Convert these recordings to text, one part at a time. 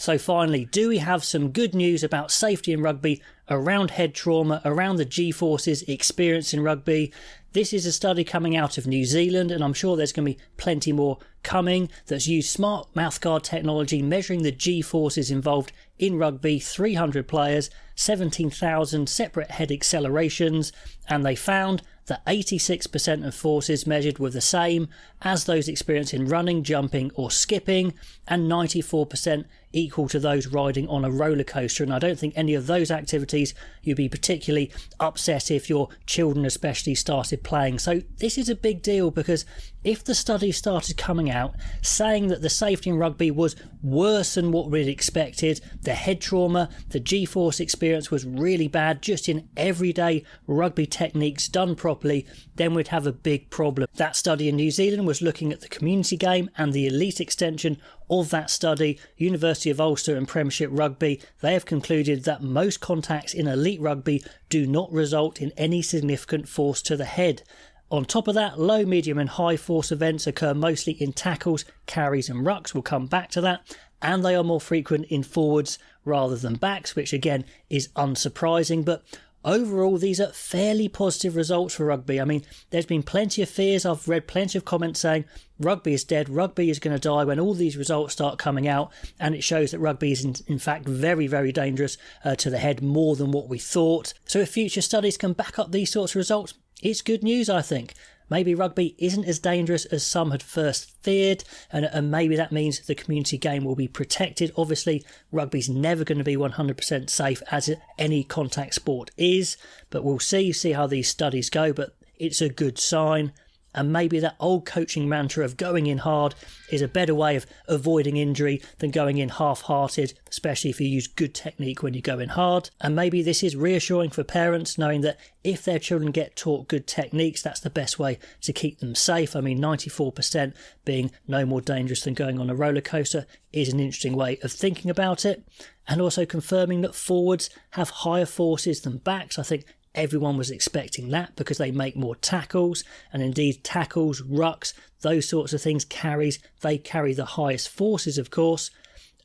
So finally, do we have some good news about safety in rugby around head trauma, around the G-forces experienced in rugby? This is a study coming out of New Zealand, and I'm sure there's going to be plenty more coming, that's used smart mouthguard technology measuring the G-forces involved in rugby, 300 players, 17,000 separate head accelerations, and they found that 86% of forces measured were the same as those experienced in running, jumping or skipping, and 94% equal to those riding on a roller coaster. And I don't think any of those activities you'd be particularly upset if your children especially started playing. So this is a big deal, because if the study started coming out saying that the safety in rugby was worse than what we'd expected, the head trauma, the G-force experience was really bad just in everyday rugby techniques done properly, then we'd have a big problem. That study in New Zealand was looking at the community game and the elite extension of that study. University of Ulster and Premiership Rugby, they have concluded that most contacts in elite rugby do not result in any significant force to the head. On top of that, low, medium and high force events occur mostly in tackles, carries and rucks. We'll come back to that. And they are more frequent in forwards rather than backs, which again is unsurprising. But overall, these are fairly positive results for rugby. I mean, there's been plenty of fears. I've read plenty of comments saying rugby is dead, rugby is going to die when all these results start coming out. And it shows that rugby is in fact very, very dangerous to the head, more than what we thought. So if future studies can back up these sorts of results, it's good news, I think. Maybe rugby isn't as dangerous as some had first feared, and maybe that means the community game will be protected. Obviously, rugby's never going to be 100% safe, as any contact sport is, but we'll see how these studies go. But it's a good sign. And maybe that old coaching mantra of going in hard is a better way of avoiding injury than going in half-hearted, especially if you use good technique when you go in hard. And maybe this is reassuring for parents, knowing that if their children get taught good techniques, that's the best way to keep them safe. I mean, 94% being no more dangerous than going on a roller coaster is an interesting way of thinking about it. And also confirming that forwards have higher forces than backs. I think everyone was expecting that, because they make more tackles, and indeed tackles, rucks, those sorts of things, carries, they carry the highest forces, of course.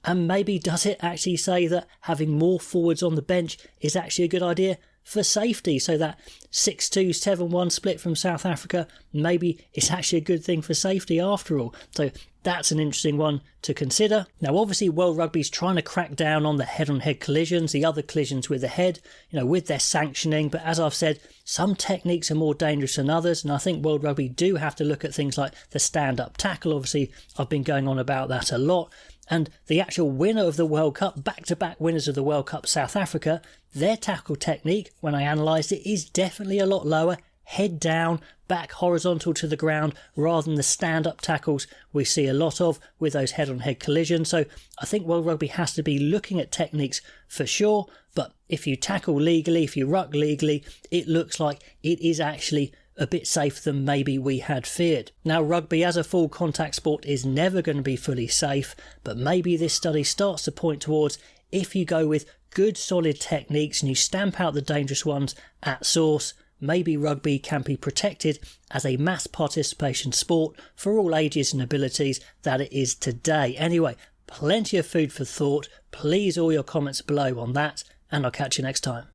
And maybe does it actually say that having more forwards on the bench is actually a good idea for safety? So that 6-2, 7-1 split from South Africa, maybe it's actually a good thing for safety after all. So that's an interesting one to consider. Now, obviously, World Rugby's trying to crack down on the head-on-head collisions, the other collisions with the head, with their sanctioning. But as I've said, some techniques are more dangerous than others. And I think World Rugby do have to look at things like the stand-up tackle. Obviously, I've been going on about that a lot. And the actual winner of the World Cup, back-to-back winners of the World Cup, South Africa, their tackle technique, when I analysed it, is definitely a lot lower. Head down, back horizontal to the ground, rather than the stand-up tackles we see a lot of with those head-on-head collisions. So I think World Rugby has to be looking at techniques for sure. But if you tackle legally, if you ruck legally, it looks like it is actually a bit safer than maybe we had feared. Now, rugby as a full contact sport is never going to be fully safe, but maybe this study starts to point towards, if you go with good solid techniques and you stamp out the dangerous ones at source, maybe rugby can be protected as a mass participation sport for all ages and abilities that it is today. Anyway, plenty of food for thought. Please, all your comments below on that, and I'll catch you next time.